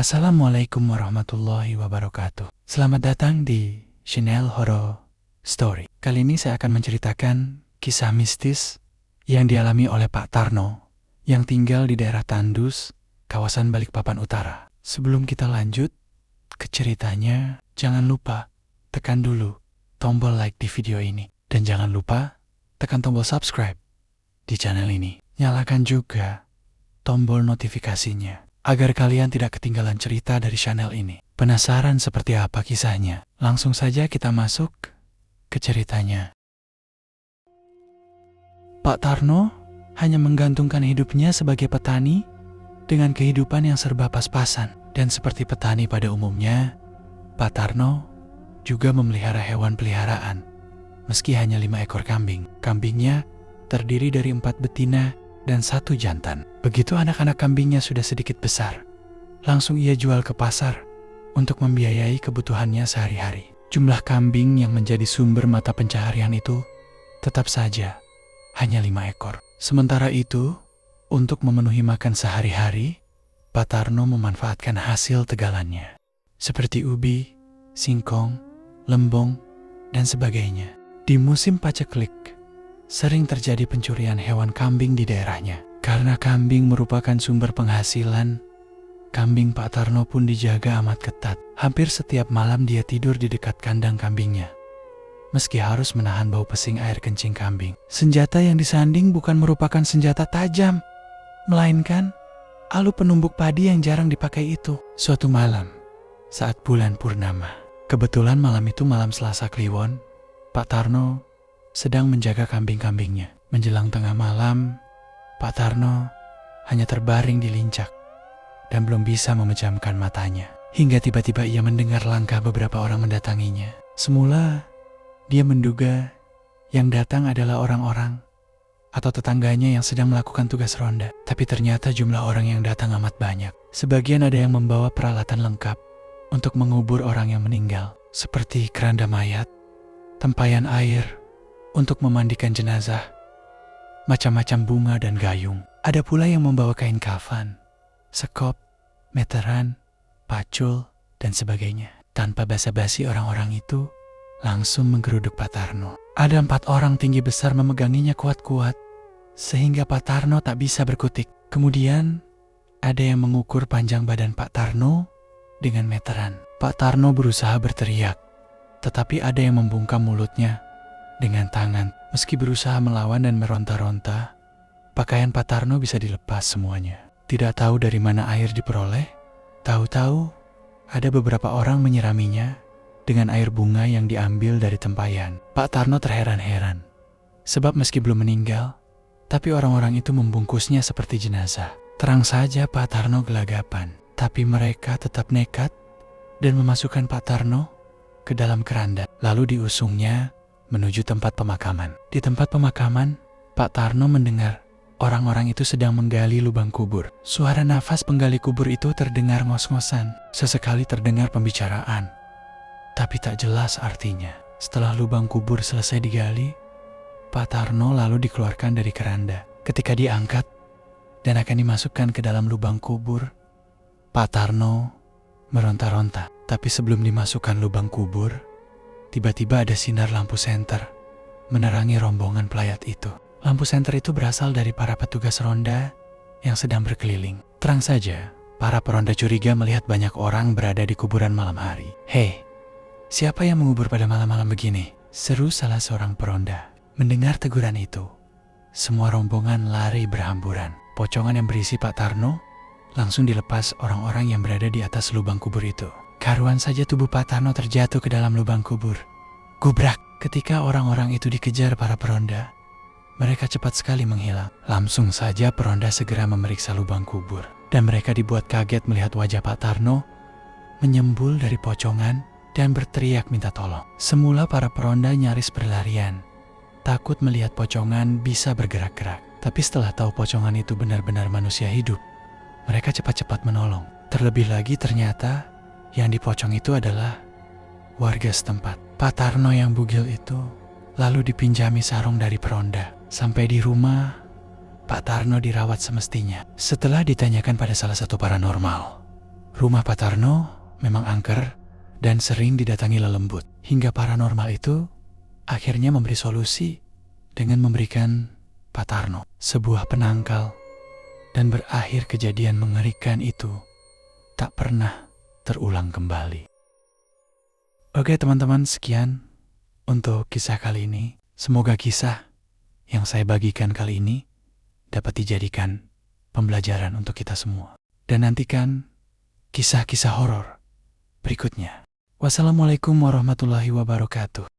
Assalamualaikum warahmatullahi wabarakatuh. Selamat datang di channel Horror Story. Kali ini saya akan menceritakan kisah mistis yang dialami oleh Pak Tarno yang tinggal di daerah Tandus, kawasan Balikpapan Utara. Sebelum kita lanjut ke ceritanya, jangan lupa tekan dulu tombol like di video ini. Dan jangan lupa tekan tombol subscribe di channel ini. Nyalakan juga tombol notifikasinya agar kalian tidak ketinggalan cerita dari channel ini. Penasaran seperti apa kisahnya? Langsung saja kita masuk ke ceritanya. Pak Tarno hanya menggantungkan hidupnya sebagai petani dengan kehidupan yang serba pas-pasan. Dan seperti petani pada umumnya, Pak Tarno juga memelihara hewan peliharaan. Meski hanya 5 ekor kambing, kambingnya terdiri dari 4 betina dan 1 jantan. Begitu anak-anak kambingnya sudah sedikit besar, langsung ia jual ke pasar untuk membiayai kebutuhannya sehari-hari. Jumlah kambing yang menjadi sumber mata pencaharian itu tetap saja hanya 5 ekor. Sementara itu, untuk memenuhi makan sehari-hari, Pak Tarno memanfaatkan hasil tegalannya, seperti ubi, singkong, lembong, dan sebagainya. Di musim paceklik, sering terjadi pencurian hewan kambing di daerahnya. Karena kambing merupakan sumber penghasilan, kambing Pak Tarno pun dijaga amat ketat. Hampir setiap malam dia tidur di dekat kandang kambingnya, meski harus menahan bau pesing air kencing kambing. Senjata yang disanding bukan merupakan senjata tajam, melainkan alu penumbuk padi yang jarang dipakai itu. Suatu malam, saat bulan purnama, kebetulan malam itu malam Selasa Kliwon, Pak Tarno sedang menjaga kambing-kambingnya. Menjelang tengah malam, Pak Tarno hanya terbaring di lincak dan belum bisa memejamkan matanya. Hingga tiba-tiba ia mendengar langkah beberapa orang mendatanginya. Semula, dia menduga yang datang adalah orang-orang atau tetangganya yang sedang melakukan tugas ronda. Tapi ternyata jumlah orang yang datang amat banyak. Sebagian ada yang membawa peralatan lengkap untuk mengubur orang yang meninggal, seperti keranda mayat, tempayan air untuk memandikan jenazah, macam-macam bunga dan gayung. Ada pula yang membawa kain kafan, sekop, meteran, pacul, dan sebagainya. Tanpa basa-basi orang-orang itu langsung menggeruduk Pak Tarno. Ada 4 orang tinggi besar memeganginya kuat-kuat, sehingga Pak Tarno tak bisa berkutik. Kemudian ada yang mengukur panjang badan Pak Tarno dengan meteran. Pak Tarno berusaha berteriak, tetapi ada yang membungkam mulutnya dengan tangan. Meski berusaha melawan dan meronta-ronta, pakaian Pak Tarno bisa dilepas semuanya. Tidak tahu dari mana air diperoleh, tahu-tahu ada beberapa orang menyiraminya dengan air bunga yang diambil dari tempayan. Pak Tarno terheran-heran, sebab meski belum meninggal, tapi orang-orang itu membungkusnya seperti jenazah. Terang saja Pak Tarno gelagapan, tapi mereka tetap nekat dan memasukkan Pak Tarno ke dalam keranda, lalu diusungnya menuju tempat pemakaman. Di tempat pemakaman, Pak Tarno mendengar orang-orang itu sedang menggali lubang kubur. Suara nafas penggali kubur itu terdengar ngos-ngosan. Sesekali terdengar pembicaraan, tapi tak jelas artinya. Setelah lubang kubur selesai digali, Pak Tarno lalu dikeluarkan dari keranda. Ketika diangkat dan akan dimasukkan ke dalam lubang kubur, Pak Tarno meronta-ronta. Tapi sebelum dimasukkan lubang kubur, tiba-tiba ada sinar lampu senter menerangi rombongan pelayat itu. Lampu senter itu berasal dari para petugas ronda yang sedang berkeliling. Terang saja, para peronda curiga melihat banyak orang berada di kuburan malam hari. "Hei, siapa yang mengubur pada malam-malam begini?" seru salah seorang peronda. Mendengar teguran itu, semua rombongan lari berhamburan. Pocongan yang berisi Pak Tarno langsung dilepas orang-orang yang berada di atas lubang kubur itu. Karuan saja tubuh Pak Tarno terjatuh ke dalam lubang kubur. Gubrak! Ketika orang-orang itu dikejar para peronda, mereka cepat sekali menghilang. Langsung saja peronda segera memeriksa lubang kubur, dan mereka dibuat kaget melihat wajah Pak Tarno menyembul dari pocongan dan berteriak minta tolong. Semula para peronda nyaris berlarian, takut melihat pocongan bisa bergerak-gerak. Tapi setelah tahu pocongan itu benar-benar manusia hidup, mereka cepat-cepat menolong. Terlebih lagi ternyata yang dipocong itu adalah warga setempat. Pak Tarno yang bugil itu lalu dipinjami sarung dari peronda. Sampai di rumah, Pak Tarno dirawat semestinya. Setelah ditanyakan pada salah satu paranormal, Rumah Pak Tarno memang angker dan sering didatangi lelembut. Hingga paranormal itu akhirnya memberi solusi dengan memberikan Pak Tarno sebuah penangkal. Dan berakhir kejadian mengerikan itu tak pernah terulang kembali. Oke teman-teman, sekian untuk kisah kali ini. Semoga kisah yang saya bagikan kali ini dapat dijadikan pembelajaran untuk kita semua. Dan nantikan kisah-kisah horor berikutnya. Wassalamualaikum warahmatullahi wabarakatuh.